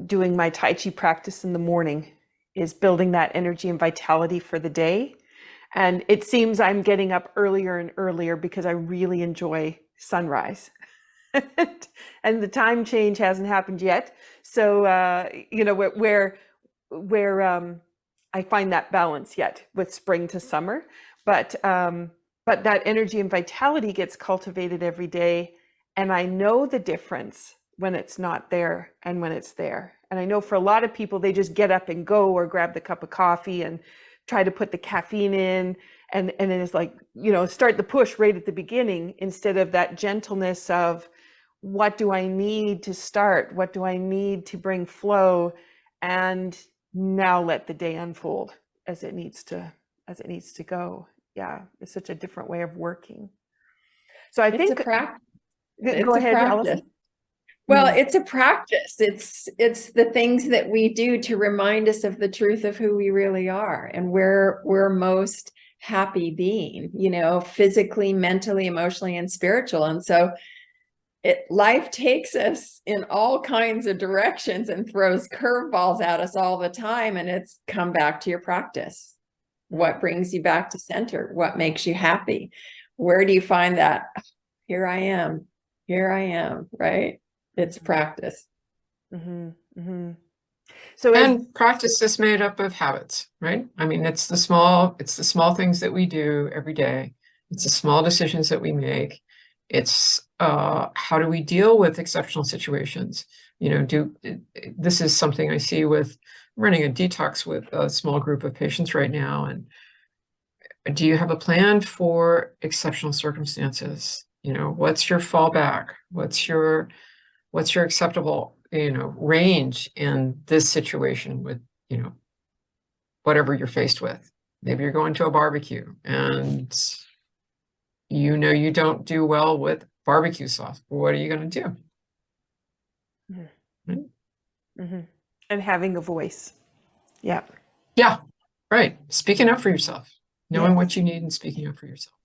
doing my Tai Chi practice in the morning, is building that energy and vitality for the day. And it seems I'm getting up earlier and earlier because I really enjoy sunrise. And the time change hasn't happened yet. So, you know, where I find that balance yet with spring to summer. But that energy and vitality gets cultivated every day. And I know the difference when it's not there and when it's there. And I know for a lot of people, they just get up and go, or grab the cup of coffee and try to put the caffeine in. And then it's like, you know, start the push right at the beginning, instead of that gentleness of, what do I need to start? What do I need to bring flow? And now let the day unfold as it needs to go. Yeah, it's such a different way of working. So I think
it's
go
a
ahead,
practice.
Allison.
Well, it's a practice. It's the things that we do to remind us of the truth of who we really are and where we're most happy being, you know, physically, mentally, emotionally, and spiritual. And so life takes us in all kinds of directions and throws curveballs at us all the time. And it's come back to your practice. What brings you back to center? What makes you happy? Where do you find that? Here I am, right? It's practice.
Mm-hmm, mm-hmm. So
and practice is made up of habits, right? I mean, it's the small things that we do every day. It's the small decisions that we make. It's how do we deal with exceptional situations? You know, this is something I see with running a detox with a small group of patients right now. And do you have a plan for exceptional circumstances? You know, what's your fallback? What's your acceptable, you know, range in this situation with, you know, whatever you're faced with? Maybe you're going to a barbecue and you know you don't do well with barbecue sauce. What are you going to do?
Mm-hmm. Mm-hmm. And having a voice. Yeah.
Yeah, right. Speaking up for yourself, knowing
Yeah.
what you need and speaking up for yourself.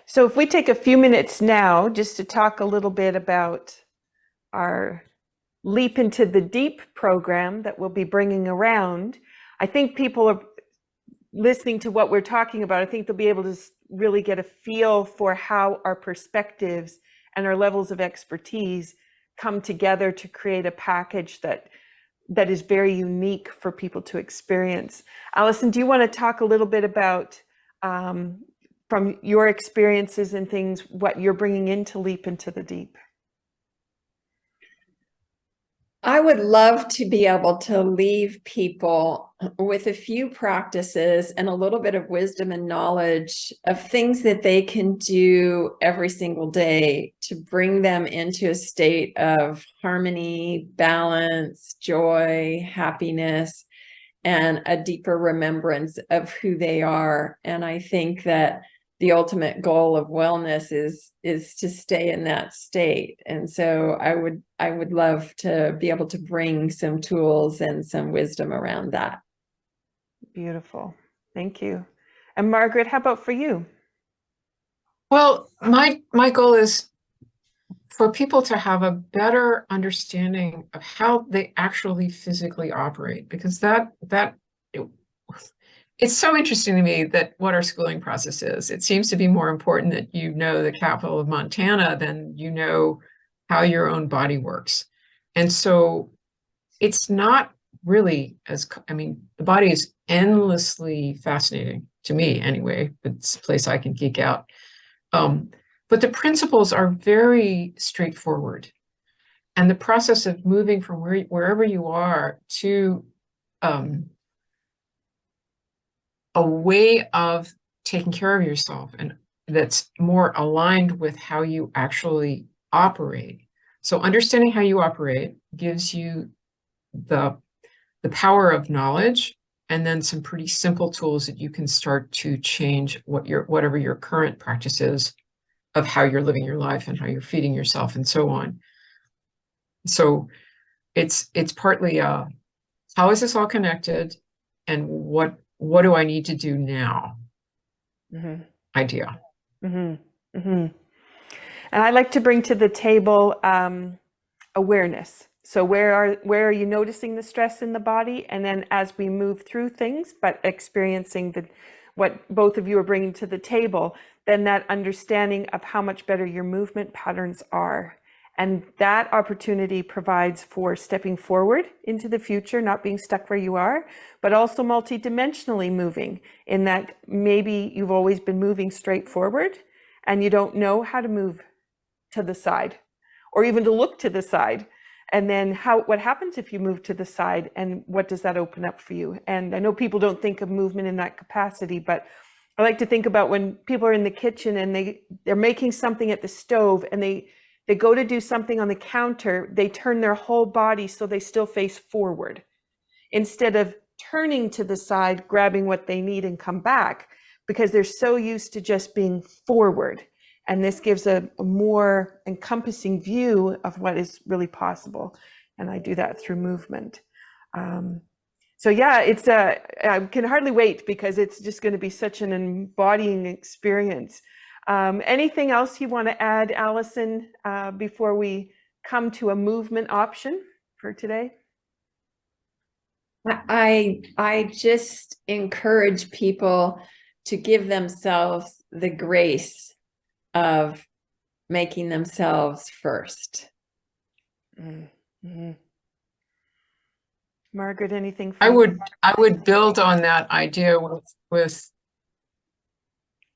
So if we take a few minutes now just to talk a little bit about our Leap into the Deep program that we'll be bringing around, I think people are listening to what we're talking about. I think they'll be able to really get a feel for how our perspectives and our levels of expertise come together to create a package that is very unique for people to experience. Allison, do you want to talk a little bit about, from your experiences and things, what you're bringing into Leap into the Deep?
I would love to be able to leave people with a few practices and a little bit of wisdom and knowledge of things that they can do every single day to bring them into a state of harmony, balance, joy, happiness, and a deeper remembrance of who they are. And I think that the ultimate goal of wellness is to stay in that state. And so I would love to be able to bring some tools and some wisdom around that.
Beautiful. Thank you. And Margaret, how about for you?
Well, my goal is for people to have a better understanding of how they actually physically operate, because it's so interesting to me that what our schooling process is. It seems to be more important that you know the capital of Montana than you know how your own body works. And so it's not really the body is endlessly fascinating to me anyway. It's a place I can geek out. But the principles are very straightforward. And the process of moving from wherever you are to a way of taking care of yourself and that's more aligned with how you actually operate. So understanding how you operate gives you the power of knowledge and then some pretty simple tools that you can start to change whatever your current practice is of how you're living your life and how you're feeding yourself and so on. So it's partly how is this all connected and what do I need to do now? Idea.
And I like to bring to the table awareness. So where are you noticing the stress in the body? And then as we move through things, but experiencing what both of you are bringing to the table, then that understanding of how much better your movement patterns are. And that opportunity provides for stepping forward into the future, not being stuck where you are, but also multidimensionally moving, in that maybe you've always been moving straight forward and you don't know how to move to the side or even to look to the side. And then what happens if you move to the side, and what does that open up for you? And I know people don't think of movement in that capacity, but I like to think about when people are in the kitchen and they're making something at the stove and they go to do something on the counter, they turn their whole body so they still face forward instead of turning to the side, grabbing what they need and come back, because they're so used to just being forward. And this gives a more encompassing view of what is really possible. And I do that through movement. So yeah, I can hardly wait because it's just going to be such an embodying experience. Anything else you want to add, Allison, before we come to a movement option for today?
I just encourage people to give themselves the grace of making themselves first.
Margaret, anything?
I would build on that idea with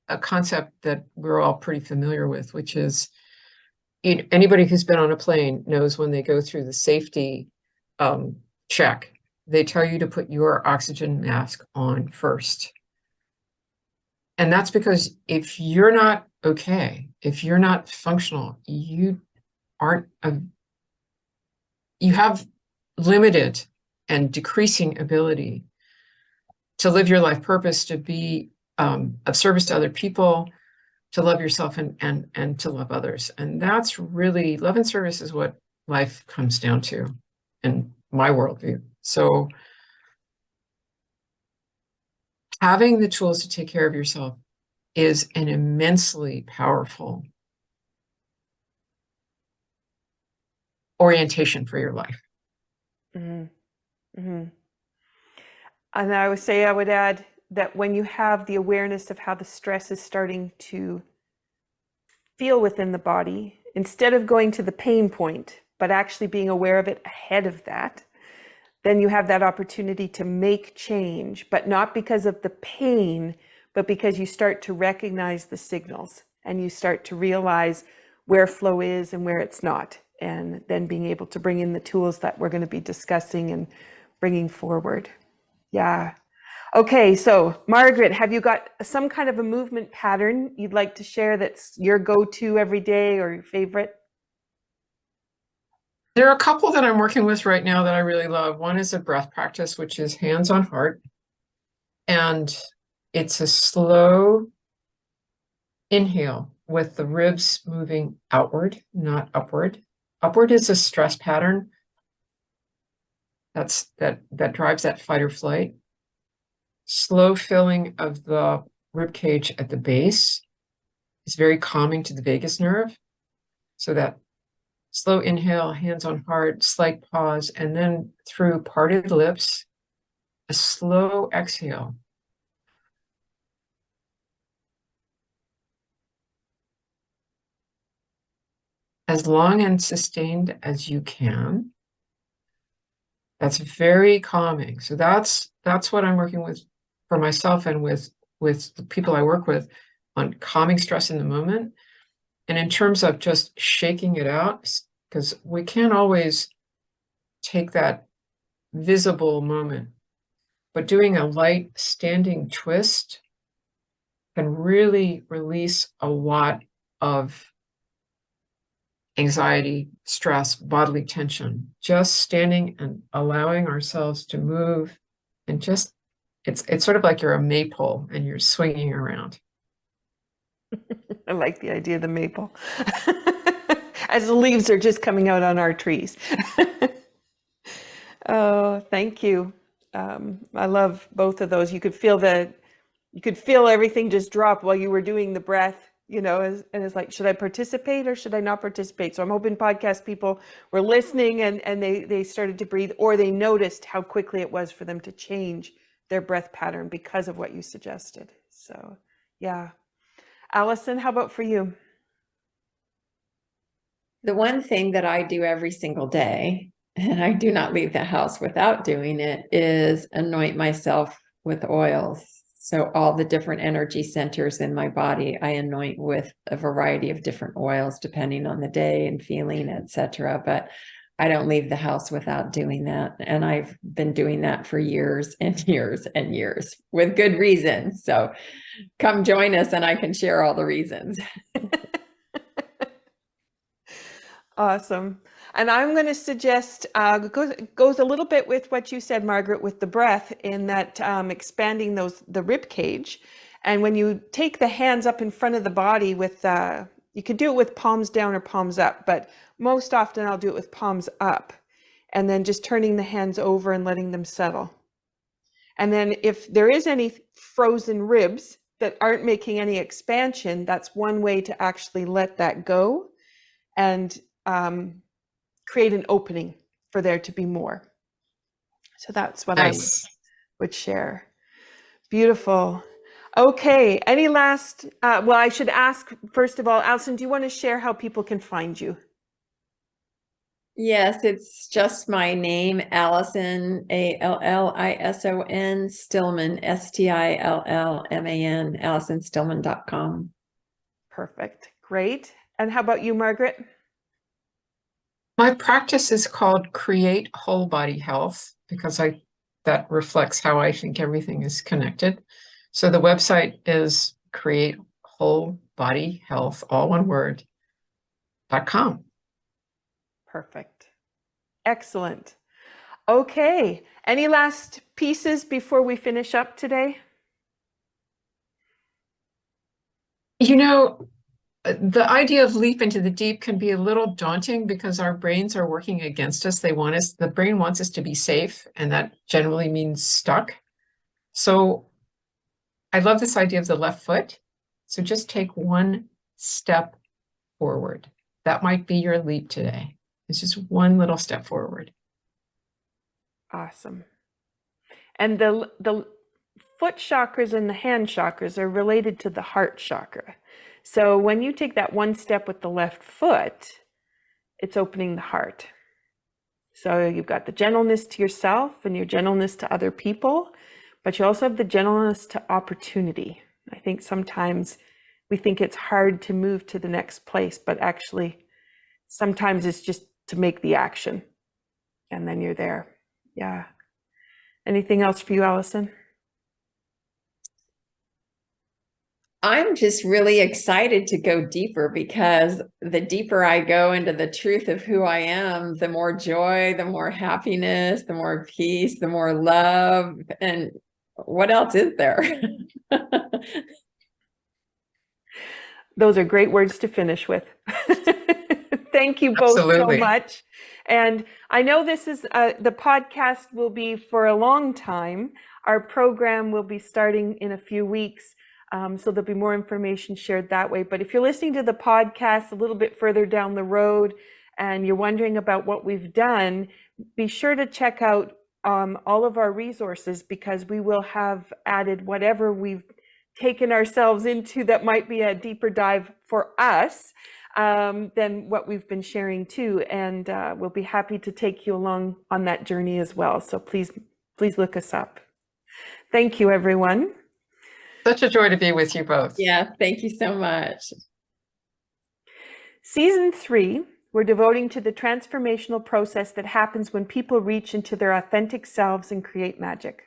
a concept that we're all pretty familiar with, which is anybody who's been on a plane knows when they go through the safety check, they tell you to put your oxygen mask on first. And that's because if you're not okay, if you're not functional, you have limited and decreasing ability to live your life purpose, to be of service to other people, to love yourself and to love others. And that's really, love and service is what life comes down to. And my worldview. So having the tools to take care of yourself is an immensely powerful orientation for your life.
Mm-hmm. Mm-hmm. And I would add that when you have the awareness of how the stress is starting to feel within the body, instead of going to the pain point, but actually being aware of it ahead of that, then you have that opportunity to make change, but not because of the pain, but because you start to recognize the signals and you start to realize where flow is and where it's not. And then being able to bring in the tools that we're going to be discussing and bringing forward. Yeah. Okay. So Margaret, have you got some kind of a movement pattern you'd like to share that's your go-to every day or your favorite?
There are a couple that I'm working with right now that I really love. One is a breath practice, which is hands on heart. And it's a slow inhale with the ribs moving outward, not upward. Upward is a stress pattern. That drives that fight or flight. Slow filling of the rib cage at the base is very calming to the vagus nerve. So that slow inhale, hands on heart, slight pause, and then through parted lips, a slow exhale. As long and sustained as you can. That's very calming. So that's what I'm working with for myself and with the people I work with on calming stress in the moment. And in terms of just shaking it out, because we can't always take that visible moment, but doing a light standing twist can really release a lot of anxiety, stress, bodily tension. Just standing and allowing ourselves to move and just, it's sort of like you're a maypole and you're swinging around.
I like the idea of the maple. As the leaves are just coming out on our trees. Oh, thank you. I love both of those. You could feel everything just drop while you were doing the breath, and it's like, should I participate or should I not participate? So I'm hoping podcast people were listening and they started to breathe, or they noticed how quickly it was for them to change their breath pattern because of what you suggested. So yeah. Allison, how about for you?
The one thing that I do every single day, and I do not leave the house without doing it, is anoint myself with oils. So all the different energy centers in my body, I anoint with a variety of different oils, depending on the day and feeling, etc. But I don't leave the house without doing that. And I've been doing that for years and years and years with good reason. So come join us and I can share all the reasons.
Awesome. And I'm going to suggest, goes a little bit with what you said, Margaret, with the breath, in that expanding the rib cage. And when you take the hands up in front of the body you could do it with palms down or palms up, but most often I'll do it with palms up, and then just turning the hands over and letting them settle. And then if there is any frozen ribs that aren't making any expansion, that's one way to actually let that go and create an opening for there to be more. So that's what
Nice.
I would share. Beautiful. Okay. Any last, well, I should ask, first of all, Allison, do you want to share how people can find you?
Yes, it's just my name, Allison, Allison, Stillman, Stillman, AllisonStillman.com.
Perfect. Great. And how about you, Margaret?
My practice is called Create Whole Body Health because that reflects how I think everything is connected. So the website is Create Whole Body Health, all one word, .com.
Perfect. Excellent. Okay. Any last pieces before we finish up today?
The idea of leap into the deep can be a little daunting because our brains are working against us. The brain wants us to be safe, and that generally means stuck. So I love this idea of the left foot. So just take one step forward. That might be your leap today. It's just one little step forward.
Awesome. And the foot chakras and the hand chakras are related to the heart chakra. So when you take that one step with the left foot, it's opening the heart. So you've got the gentleness to yourself and your gentleness to other people, but you also have the gentleness to opportunity. I think sometimes we think it's hard to move to the next place, but actually sometimes it's just to make the action and then you're there. Yeah. Anything else for you, Allison?
I'm just really excited to go deeper, because the deeper I go into the truth of who I am, the more joy, the more happiness, the more peace, the more love. And what else is there?
Those are great words to finish with. Thank you both
Absolutely.
so much. And I know this is the podcast will be for a long time. Our program will be starting in a few weeks. So there'll be more information shared that way. But if you're listening to the podcast a little bit further down the road and you're wondering about what we've done, be sure to check out all of our resources, because we will have added whatever we've taken ourselves into that might be a deeper dive for us than what we've been sharing too. And we'll be happy to take you along on that journey as well. So please look us up. Thank you, everyone.
Such a joy to be with you both.
Yeah, thank you so much.
Season 3, we're devoting to the transformational process that happens when people reach into their authentic selves and create magic.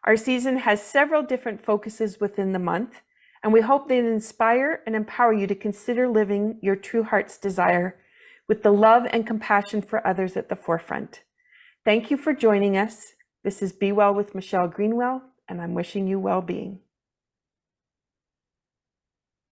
Our season has several different focuses within the month, and we hope they inspire and empower you to consider living your true heart's desire with the love and compassion for others at the forefront. Thank you for joining us. This is Be Well with Michelle Greenwell, and I'm wishing you well-being.